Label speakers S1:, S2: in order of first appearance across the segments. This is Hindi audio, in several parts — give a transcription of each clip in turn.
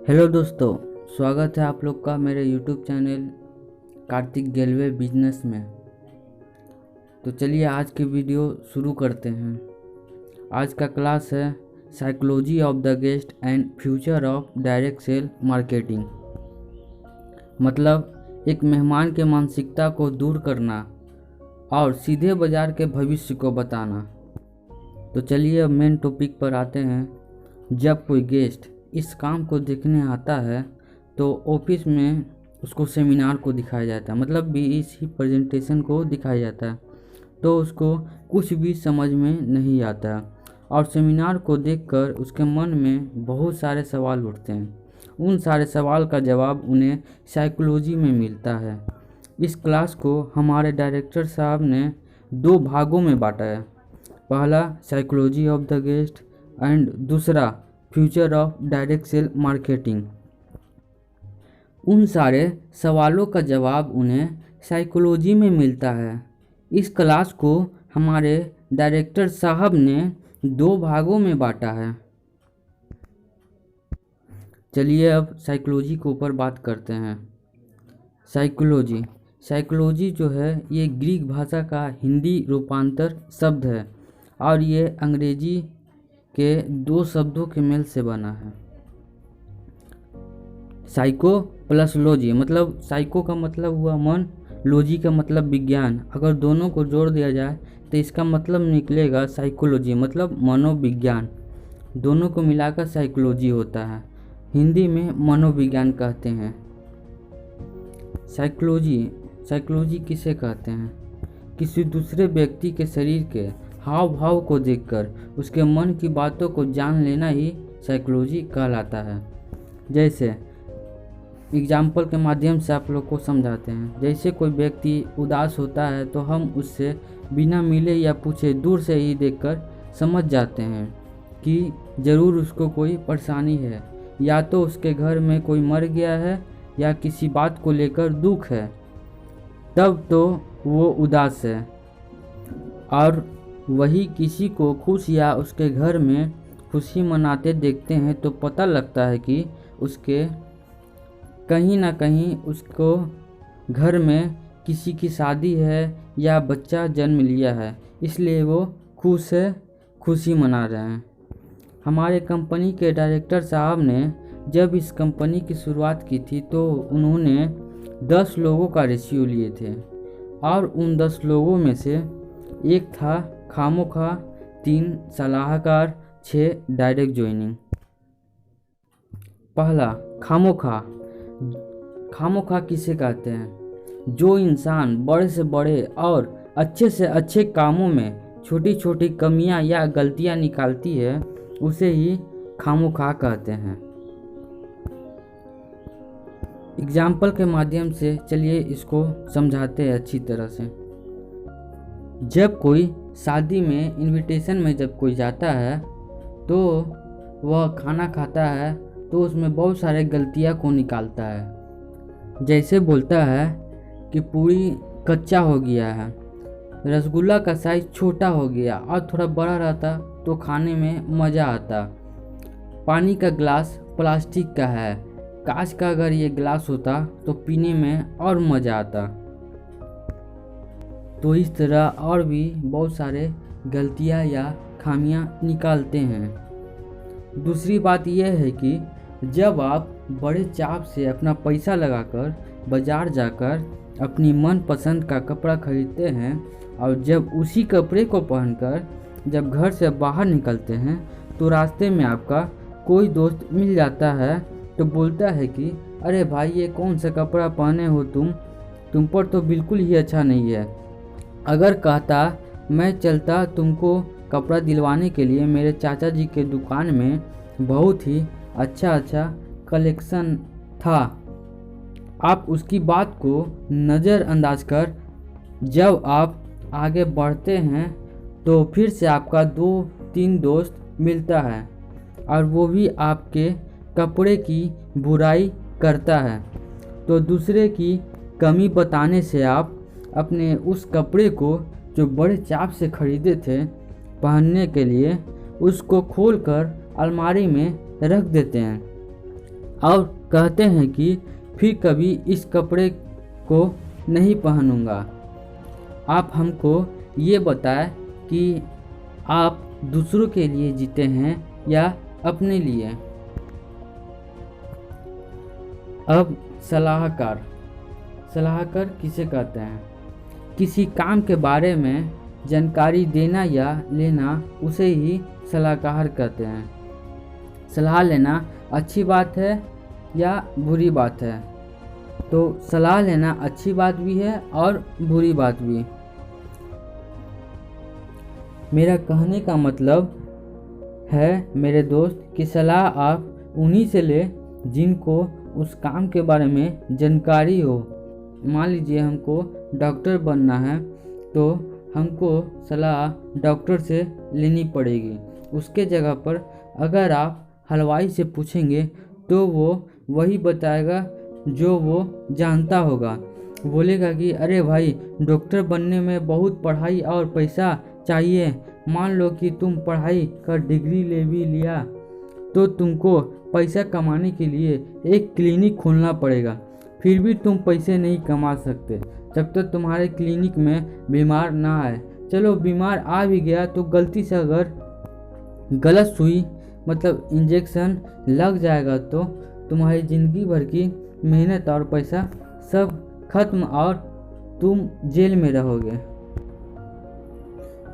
S1: हेलो दोस्तों, स्वागत है आप लोग का मेरे यूट्यूब चैनल कार्तिक गेलवे बिजनेस में। तो चलिए आज की वीडियो शुरू करते हैं। आज का क्लास है psychology of the guest and future of direct cell marketing. मतलब एक मेहमान के मानसिकता को दूर करना और सीधे बाजार के भविष्य को बताना। तो चलिए अब मेन टॉपिक पर आते हैं। जब कोई गेस्ट इस काम को देखने आता है तो ऑफिस में उसको सेमिनार को दिखाया जाता है, मतलब भी इसी प्रेजेंटेशन को दिखाया जाता है, तो उसको कुछ भी समझ में नहीं आता और सेमिनार को देखकर उसके मन में बहुत सारे सवाल उठते हैं। उन सारे सवाल का जवाब उन्हें साइकोलॉजी में मिलता है। इस क्लास को हमारे डायरेक्टर साहब ने 2 भागों में बांटा है। पहला psychology of the guest and दूसरा future of direct cell marketing. उन सारे सवालों का जवाब उन्हें साइकोलॉजी में मिलता है। इस क्लास को हमारे डायरेक्टर साहब ने 2 भागों में बांटा है। चलिए अब साइकोलॉजी के ऊपर बात करते हैं। साइकोलॉजी जो है ये ग्रीक भाषा का हिंदी रूपांतर शब्द है और ये अंग्रेजी के 2 शब्दों के मेल से बना है। साइको प्लस लॉजी, मतलब साइको का मतलब हुआ मन, लॉजी का मतलब विज्ञान। अगर दोनों को जोड़ दिया जाए तो इसका मतलब निकलेगा साइकोलॉजी, मतलब मनोविज्ञान। दोनों को मिलाकर साइकोलॉजी होता है। हिंदी में मनोविज्ञान कहते हैं। साइकोलॉजी किसे कहते हैं? किसी दूसरे व्यक्ति के शरीर के हाव भाव को देखकर उसके मन की बातों को जान लेना ही साइकोलॉजी कहलाता है। जैसे एग्जाम्पल के माध्यम से आप लोग को समझाते हैं। जैसे कोई व्यक्ति उदास होता है तो हम उससे बिना मिले या पूछे दूर से ही देखकर समझ जाते हैं कि ज़रूर उसको कोई परेशानी है, या तो उसके घर में कोई मर गया है या किसी बात को लेकर दुख है, तब तो वो उदास है। और वही किसी को खुश या उसके घर में खुशी मनाते देखते हैं तो पता लगता है कि उसके कहीं ना कहीं उसको घर में किसी की शादी है या बच्चा जन्म लिया है, इसलिए वो खुश है, खुशी मना रहे हैं। हमारे कंपनी के डायरेक्टर साहब ने जब इस कंपनी की शुरुआत की थी तो उन्होंने 10 लोगों का रेशियो लिए थे और उन 10 लोगों में से एक था खामोखा, 3 सलाहकार, 6 डायरेक्ट ज्वाइनिंग। पहला खामोखा किसे कहते हैं? जो इंसान बड़े से बड़े और अच्छे से अच्छे कामों में छोटी छोटी कमियां या गलतियां निकालती है उसे ही खामोखा कहते हैं। एग्जाम्पल के माध्यम से चलिए इसको समझाते हैं अच्छी तरह से। जब कोई शादी में इनविटेशन में जब कोई जाता है तो वह खाना खाता है तो उसमें बहुत सारे गलतियां को निकालता है। जैसे बोलता है कि पूरी कच्चा हो गया है, रसगुल्ला का साइज छोटा हो गया और थोड़ा बड़ा रहता तो खाने में मज़ा आता, पानी का गिलास प्लास्टिक का है, कांच का अगर ये गिलास होता तो पीने में और मज़ा आता। तो इस तरह और भी बहुत सारे गलतियां या खामियां निकालते हैं। दूसरी बात यह है कि जब आप बड़े चाव से अपना पैसा लगाकर बाज़ार जाकर अपनी मनपसंद का कपड़ा खरीदते हैं और जब उसी कपड़े को पहनकर जब घर से बाहर निकलते हैं तो रास्ते में आपका कोई दोस्त मिल जाता है तो बोलता है कि अरे भाई ये कौन सा कपड़ा पहने हो तुम पर तो बिल्कुल ही अच्छा नहीं है। अगर कहता मैं चलता तुमको कपड़ा दिलवाने के लिए, मेरे चाचा जी के दुकान में बहुत ही अच्छा कलेक्शन था, आप उसकी बात को नज़रअंदाज कर जब आप आगे बढ़ते हैं तो फिर से आपका 2-3 दोस्त मिलता है और वो भी आपके कपड़े की बुराई करता है। तो दूसरे की कमी बताने से आप अपने उस कपड़े को जो बड़े चाव से खरीदे थे पहनने के लिए उसको खोलकर अलमारी में रख देते हैं। और कहते हैं कि फिर कभी इस कपड़े को नहीं पहनूंगा। आप हमको ये बताएं कि आप दूसरों के लिए जीते हैं या अपने लिए। अब सलाहकार। सलाहकार किसे कहते हैं? किसी काम के बारे में जानकारी देना या लेना, उसे ही सलाहकार कहते हैं। सलाह लेना अच्छी बात है या बुरी बात है? तो सलाह लेना अच्छी बात भी है और बुरी बात भी। मेरा कहने का मतलब है मेरे दोस्त कि सलाह आप उन्हीं से ले जिनको उस काम के बारे में जानकारी हो। मान लीजिए हमको डॉक्टर बनना है तो हमको सलाह डॉक्टर से लेनी पड़ेगी। उसके जगह पर अगर आप हलवाई से पूछेंगे तो वो वही बताएगा जो वो जानता होगा। बोलेगा कि अरे भाई, डॉक्टर बनने में बहुत पढ़ाई और पैसा चाहिए। मान लो कि तुम पढ़ाई का डिग्री ले भी लिया तो तुमको पैसा कमाने के लिए एक क्लिनिक खोलना पड़ेगा। फिर भी तुम पैसे नहीं कमा सकते जब तक तुम्हारे क्लिनिक में बीमार ना आए। चलो बीमार आ भी गया तो गलती से अगर गलत सुई मतलब इंजेक्शन लग जाएगा तो तुम्हारी ज़िंदगी भर की मेहनत और पैसा सब खत्म और तुम जेल में रहोगे।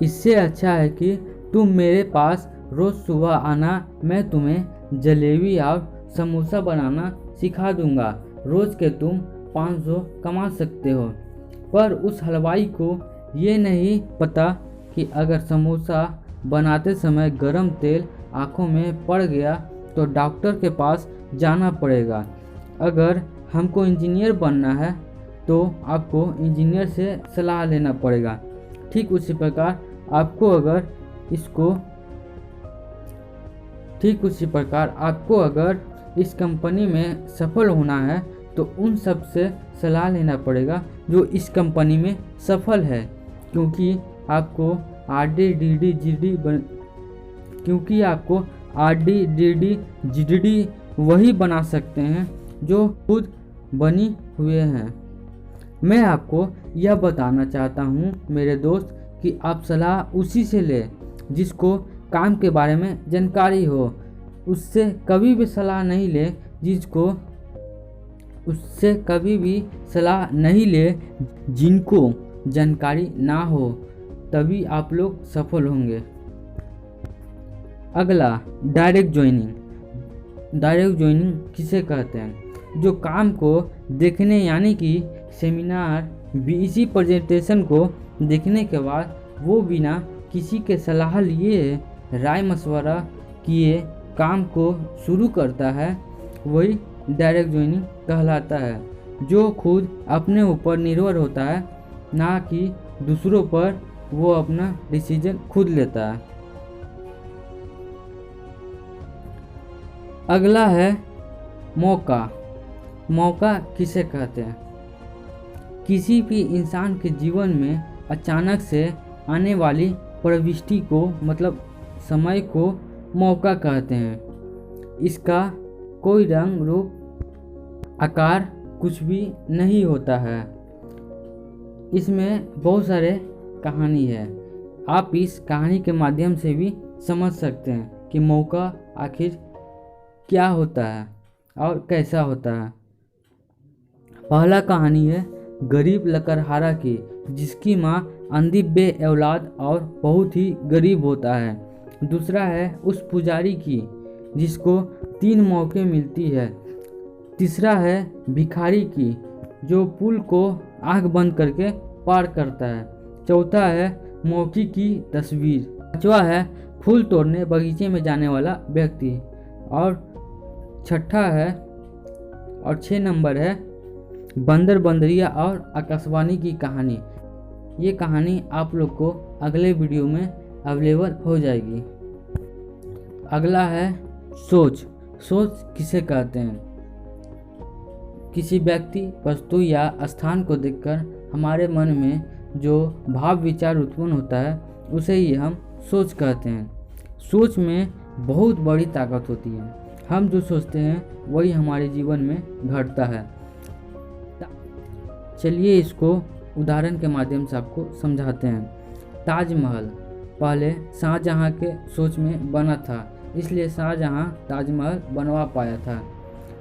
S1: इससे अच्छा है कि तुम मेरे पास रोज़ सुबह आना, मैं तुम्हें जलेबी और समोसा बनाना सिखा दूंगा। रोज़ के तुम 500 कमा सकते हो। पर उस हलवाई को ये नहीं पता कि अगर समोसा बनाते समय गरम तेल आँखों में पड़ गया तो डॉक्टर के पास जाना पड़ेगा। अगर हमको इंजीनियर बनना है तो आपको इंजीनियर से सलाह लेना पड़ेगा। ठीक उसी प्रकार आपको अगर इस कंपनी में सफल होना है तो उन सब से सलाह लेना पड़ेगा जो इस कंपनी में सफल है, क्योंकि आपको RD, वही बना सकते हैं जो खुद बनी हुए हैं। मैं आपको यह बताना चाहता हूँ मेरे दोस्त कि आप सलाह उसी से ले जिसको काम के बारे में जानकारी हो। उससे कभी भी सलाह नहीं ले जिनको जानकारी ना हो, तभी आप लोग सफल होंगे। अगला, डायरेक्ट ज्वाइनिंग किसे कहते हैं? जो काम को देखने यानी कि सेमिनार बीसी प्रेजेंटेशन को देखने के बाद वो बिना किसी के सलाह लिए राय मशवरा किए काम को शुरू करता है, वही डायरेक्ट ज्वाइनिंग कहलाता है। जो खुद अपने ऊपर निर्भर होता है, ना कि दूसरों पर, वो अपना डिसीजन खुद लेता है। अगला है मौका किसे कहते हैं? किसी भी इंसान के जीवन में अचानक से आने वाली प्रविष्टि को मतलब समय को मौका कहते हैं। इसका कोई रंग रूप आकार कुछ भी नहीं होता है। इसमें बहुत सारे कहानी है। आप इस कहानी के माध्यम से भी समझ सकते हैं कि मौका आखिर क्या होता है और कैसा होता है। पहला कहानी है गरीब लकड़हारा की, जिसकी माँ अंधी बे औलाद और बहुत ही गरीब होता है। दूसरा है उस पुजारी की जिसको 3 मौके मिलती है। तीसरा है भिखारी की जो पुल को आँख बंद करके पार करता है। चौथा है मौकी की तस्वीर। पांचवा है फूल तोड़ने बगीचे में जाने वाला व्यक्ति। और छठा है और 6 नंबर है बंदर बंदरिया और आकाशवाणी की कहानी। ये कहानी आप लोग को अगले वीडियो में अवेलेबल हो जाएगी। अगला है सोच किसे कहते हैं? किसी व्यक्ति, वस्तु या स्थान को देखकर हमारे मन में जो भाव विचार उत्पन्न होता है उसे ही हम सोच कहते हैं। सोच में बहुत बड़ी ताकत होती है। हम जो सोचते हैं वही हमारे जीवन में घटता है। चलिए इसको उदाहरण के माध्यम से आपको समझाते हैं। ताजमहल पहले शाहजहाँ के सोच में बना था, इसलिए शाहजहाँ ताजमहल बनवा पाया था।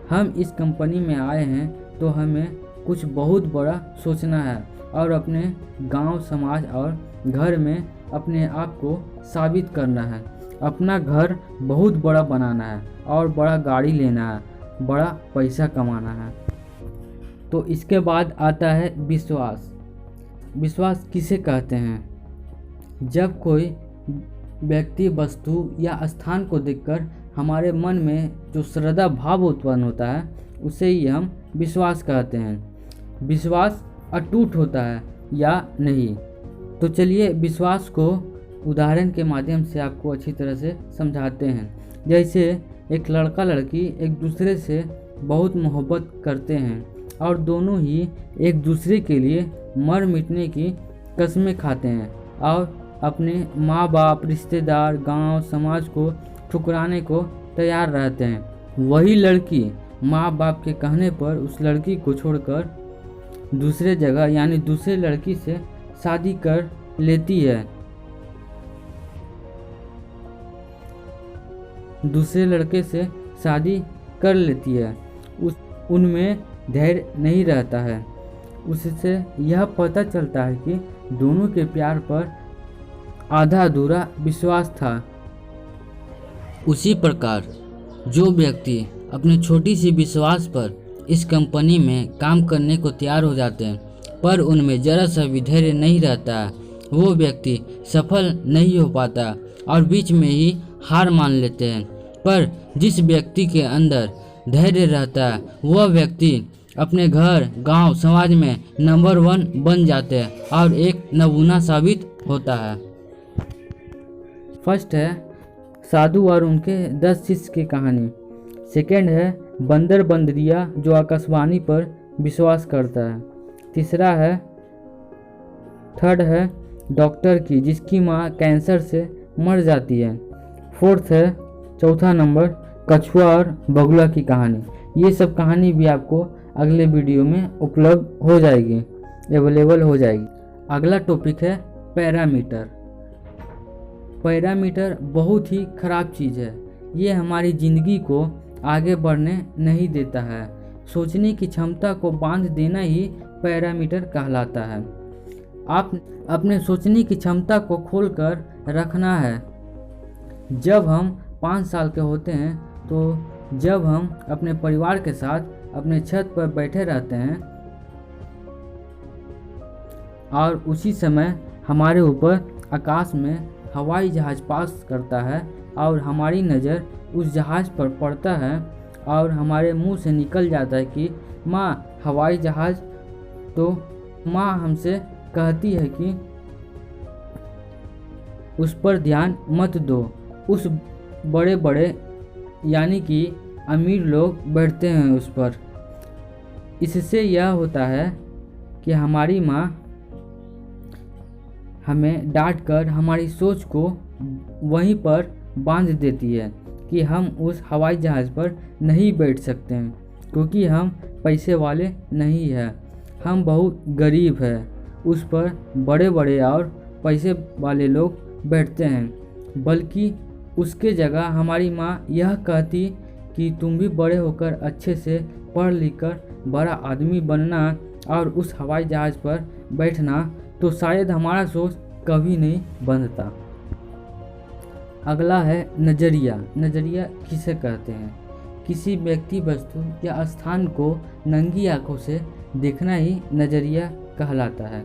S1: हम इस कंपनी में आए हैं तो हमें कुछ बहुत बड़ा सोचना है और अपने गांव, समाज और घर में अपने आप को साबित करना है। अपना घर बहुत बड़ा बनाना है और बड़ा गाड़ी लेना है, बड़ा पैसा कमाना है। तो इसके बाद आता है विश्वास। विश्वास किसे कहते हैं? जब कोई व्यक्ति, वस्तु या स्थान को देखकर हमारे मन में जो श्रद्धा भाव उत्पन्न होता है उसे ही हम विश्वास कहते हैं। विश्वास अटूट होता है या नहीं? तो चलिए विश्वास को उदाहरण के माध्यम से आपको अच्छी तरह से समझाते हैं। जैसे एक लड़का लड़की एक दूसरे से बहुत मोहब्बत करते हैं और दोनों ही एक दूसरे के लिए मर मिटने की कस्में खाते हैं और अपने माँ बाप, रिश्तेदार, गांव, समाज को ठुकराने को तैयार रहते हैं। वही लड़की माँ बाप के कहने पर उस लड़की को छोड़कर दूसरे जगह यानी दूसरे लड़की से शादी कर लेती है, दूसरे लड़के से शादी कर लेती है। उनमें धैर्य नहीं रहता है। उससे यह पता चलता है कि दोनों के प्यार पर आधा अधूरा विश्वास था। उसी प्रकार जो व्यक्ति अपने छोटी सी विश्वास पर इस कंपनी में काम करने को तैयार हो जाते हैं पर उनमें जरा सा भी धैर्य नहीं रहता है, वो व्यक्ति सफल नहीं हो पाता और बीच में ही हार मान लेते हैं। पर जिस व्यक्ति के अंदर धैर्य रहता है वह व्यक्ति अपने घर, गांव, समाज में नंबर 1 बन जाते हैं और एक नमूना साबित होता है। फर्स्ट है साधु और उनके 10 शिष्य की कहानी। सेकंड है बंदर बंदरिया जो आकाशवाणी पर विश्वास करता है। थर्ड है डॉक्टर की जिसकी माँ कैंसर से मर जाती है। चौथा नंबर कछुआ और बगुला की कहानी। ये सब कहानी भी आपको अगले वीडियो में उपलब्ध हो जाएगी, अवेलेबल हो जाएगी। अगला टॉपिक है पैरामीटर। पैरामीटर बहुत ही ख़राब चीज़ है। ये हमारी ज़िंदगी को आगे बढ़ने नहीं देता है। सोचने की क्षमता को बांध देना ही पैरामीटर कहलाता है। आप अपने सोचने की क्षमता को खोलकर रखना है। जब हम 5 साल के होते हैं तो जब हम अपने परिवार के साथ अपने छत पर बैठे रहते हैं और उसी समय हमारे ऊपर आकाश में हवाई जहाज़ पास करता है और हमारी नज़र उस जहाज़ पर पड़ता है और हमारे मुंह से निकल जाता है कि माँ हवाई जहाज़, तो माँ हमसे कहती है कि उस पर ध्यान मत दो। उस बड़े बड़े यानी कि अमीर लोग बैठते हैं उस पर। इससे यह होता है कि हमारी माँ हमें डांटकर हमारी सोच को वहीं पर बांध देती है कि हम उस हवाई जहाज़ पर नहीं बैठ सकते हैं क्योंकि हम पैसे वाले नहीं हैं, हम बहुत गरीब हैं। उस पर बड़े बड़े और पैसे वाले लोग बैठते हैं। बल्कि उसके जगह हमारी माँ यह कहती कि तुम भी बड़े होकर अच्छे से पढ़ लिख कर बड़ा आदमी बनना और उस हवाई जहाज़ पर बैठना, तो शायद हमारा सोच कभी नहीं बनता। अगला है नज़रिया। नज़रिया किसे कहते हैं? किसी व्यक्ति, वस्तु या स्थान को नंगी आंखों से देखना ही नज़रिया कहलाता है।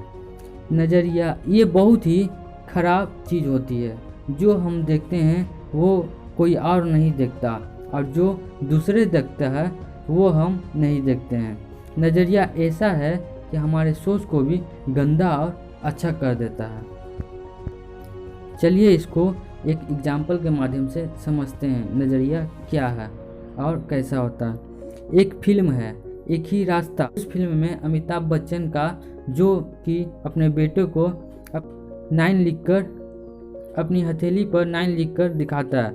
S1: नज़रिया ये बहुत ही ख़राब चीज़ होती है। जो हम देखते हैं वो कोई और नहीं देखता और जो दूसरे देखता है वो हम नहीं देखते हैं। नज़रिया ऐसा है कि हमारे सोच को भी गंदा और अच्छा कर देता है। चलिए इसको एक एग्जाम्पल के माध्यम से समझते हैं नज़रिया क्या है और कैसा होता है। एक फिल्म है एक ही रास्ता। उस फिल्म में अमिताभ बच्चन का जो कि अपने बेटे को 9 लिखकर अपनी हथेली पर 9 लिखकर दिखाता है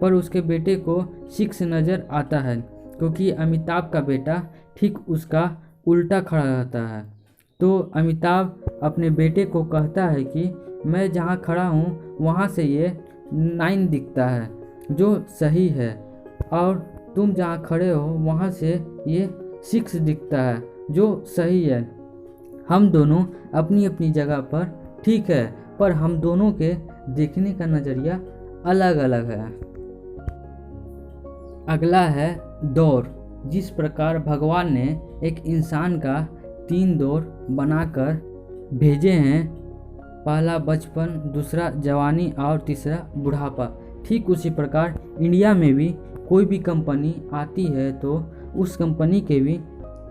S1: पर उसके बेटे को 6 नज़र आता है, क्योंकि अमिताभ का बेटा ठीक उसका उल्टा खड़ा रहता है। तो अमिताभ अपने बेटे को कहता है कि मैं जहाँ खड़ा हूँ वहाँ से ये 9 दिखता है जो सही है, और तुम जहाँ खड़े हो वहाँ से ये 6 दिखता है जो सही है। हम दोनों अपनी अपनी जगह पर ठीक है, पर हम दोनों के देखने का नज़रिया अलग अलग है। अगला है दौर। जिस प्रकार भगवान ने एक इंसान का 3 दौर बनाकर भेजे हैं, पहला बचपन, दूसरा जवानी और तीसरा बुढ़ापा, ठीक उसी प्रकार इंडिया में भी कोई भी कंपनी आती है तो उस कंपनी के भी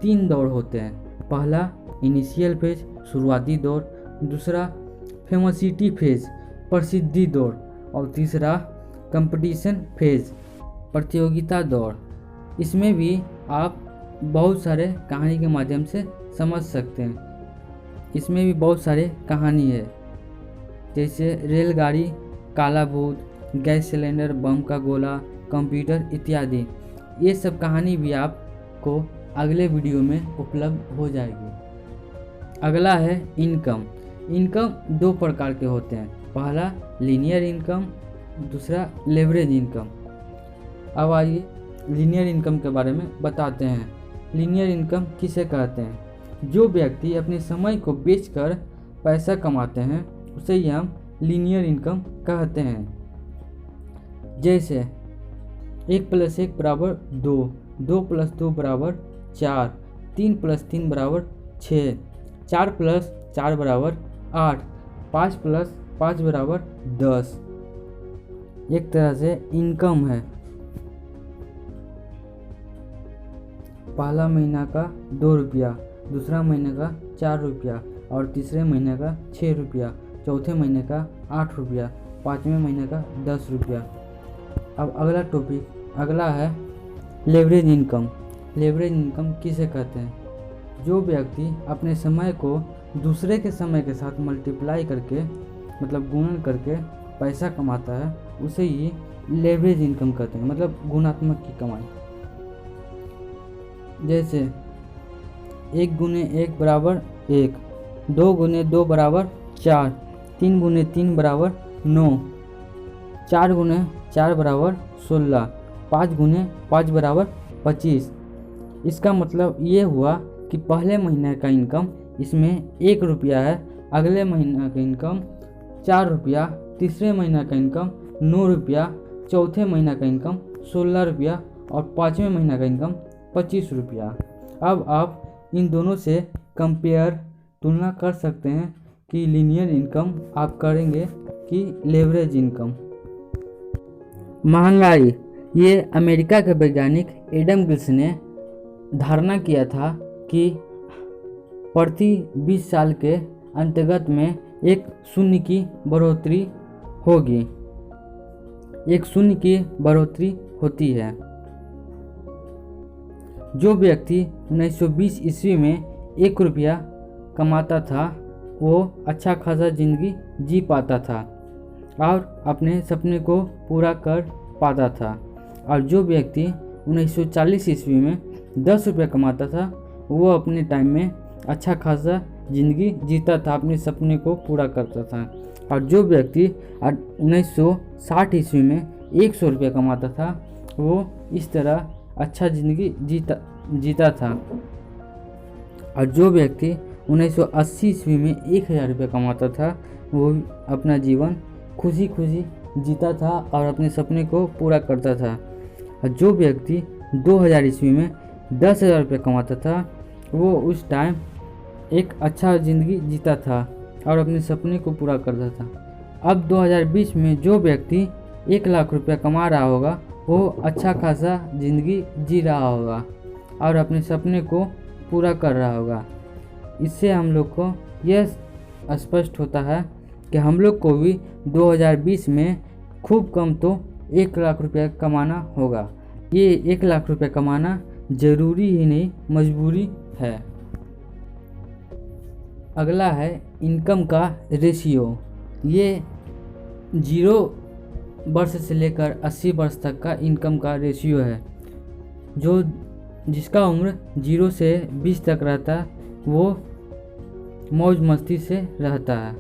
S1: 3 दौर होते हैं। पहला इनिशियल फेज, शुरुआती दौर, दूसरा फेमसिटी फेज, प्रसिद्धि दौर, और तीसरा कंपटीशन फेज, प्रतियोगिता दौर। इसमें भी आप बहुत सारे कहानी के माध्यम से समझ सकते हैं। इसमें भी बहुत सारे कहानी है, जैसे रेलगाड़ी, काला भूत, गैस सिलेंडर, बम का गोला, कंप्यूटर इत्यादि। ये सब कहानी भी आपको अगले वीडियो में उपलब्ध हो जाएगी। अगला है इनकम। इनकम 2 प्रकार के होते हैं, पहला लीनियर इनकम, दूसरा लेवरेज इनकम। अब आइए लीनियर इनकम के बारे में बताते हैं। लीनियर इनकम किसे कहते हैं? जो व्यक्ति अपने समय को बेचकर पैसा कमाते हैं उसे ही हम लीनियर इनकम कहते हैं। जैसे 1 + 1 = 2, 2 + 2 = 4, 3 + 3 = 6, 4 + 4 = 8, 5 + 5 = 10। एक तरह से इनकम है। पहला महीना का 2 रुपया, दूसरा महीने का 4 रुपया, और तीसरे महीने का 6 रुपया, चौथे महीने का 8 रुपया, 5वें महीने का 10 रुपया। अब अगला टॉपिक, अगला है लेवरेज इनकम। लेवरेज इनकम किसे कहते हैं? जो व्यक्ति अपने समय को दूसरे के समय के साथ मल्टीप्लाई करके, मतलब गुणन करके पैसा कमाता है, उसे ही लेवरेज इनकम कहते हैं, मतलब गुणात्मक की कमाई। जैसे 1 × 1 = 1, 2 × 2 = 4, 3 × 3 = 9, 4 × 4 = 16, 5 × 5 = 25। इसका मतलब ये हुआ कि पहले महीने का इनकम इसमें 1 रुपया है, अगले महीने का इनकम 4 रुपया, तीसरे महीने का इनकम 9 रुपया, चौथे महीने का इनकम 16 रुपया, और 5वें महीने का इनकम 25 रुपया। अब आप इन दोनों से तुलना कर सकते हैं कि लीनियर इनकम आप करेंगे कि लेवरेज इनकम। महंगाई। ये अमेरिका के वैज्ञानिक एडम गिल्स ने धारणा किया था कि प्रति 20 साल के अंतर्गत में एक शून्य की बढ़ोतरी होगी, एक शून्य की बढ़ोतरी होती है। जो व्यक्ति 1920 ईस्वी में 1 रुपया कमाता था वो अच्छा खासा ज़िंदगी जी पाता था और अपने सपने को पूरा कर पाता था, और जो व्यक्ति 1940 ईस्वी में 10 रुपया कमाता था वो अपने टाइम में अच्छा खासा ज़िंदगी जीता था, अपने सपने को पूरा करता था। और जो व्यक्ति 1960 ईस्वी में 100 रुपया कमाता था वो इस तरह अच्छा ज़िंदगी जीता था। और जो व्यक्ति 1980 ईस्वी में 1000 रुपया कमाता था वो अपना जीवन खुशी खुशी जीता था और अपने सपने को पूरा करता था। और जो व्यक्ति 2000 ईस्वी में 10,000 रुपये कमाता था वो उस टाइम एक अच्छा ज़िंदगी जीता था और अपने सपने को पूरा करता था। अब 2020 में जो व्यक्ति 1 लाख रुपया कमा रहा होगा वो अच्छा खासा ज़िंदगी जी रहा होगा और अपने सपने को पूरा कर रहा होगा। इससे हम लोग को यह स्पष्ट होता है कि हम लोग को भी 2020 में खूब कम तो 1 लाख रुपया कमाना होगा। ये 1 लाख रुपया कमाना ज़रूरी ही नहीं, मजबूरी है। अगला है इनकम का रेशियो। ये 0 वर्ष से लेकर 80 वर्ष तक का इनकम का रेशियो है। जो जिसका उम्र 0 से 20 तक रहता है वो मौज मस्ती से रहता है।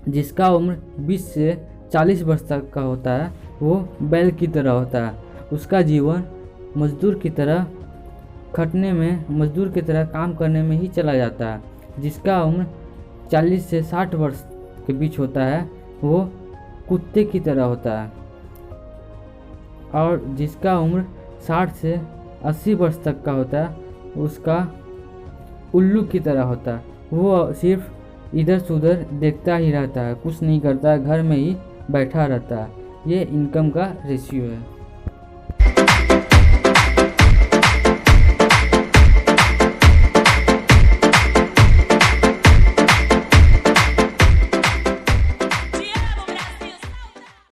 S1: जिसका उम्र 20 से 40 वर्ष तक का होता है वो बैल की तरह होता है। उसका जीवन मजदूर की तरह काम करने में ही चला जाता है। जिसका उम्र 40 से 60 वर्ष के बीच होता है वो कुत्ते की तरह होता है। और जिसका उम्र 60 से 80 वर्ष तक का होता है उसका उल्लू की तरह होता है। वो सिर्फ इधर से उधर देखता ही रहता है, कुछ नहीं करता है, घर में ही बैठा रहता है। ये इनकम का रेशियो है।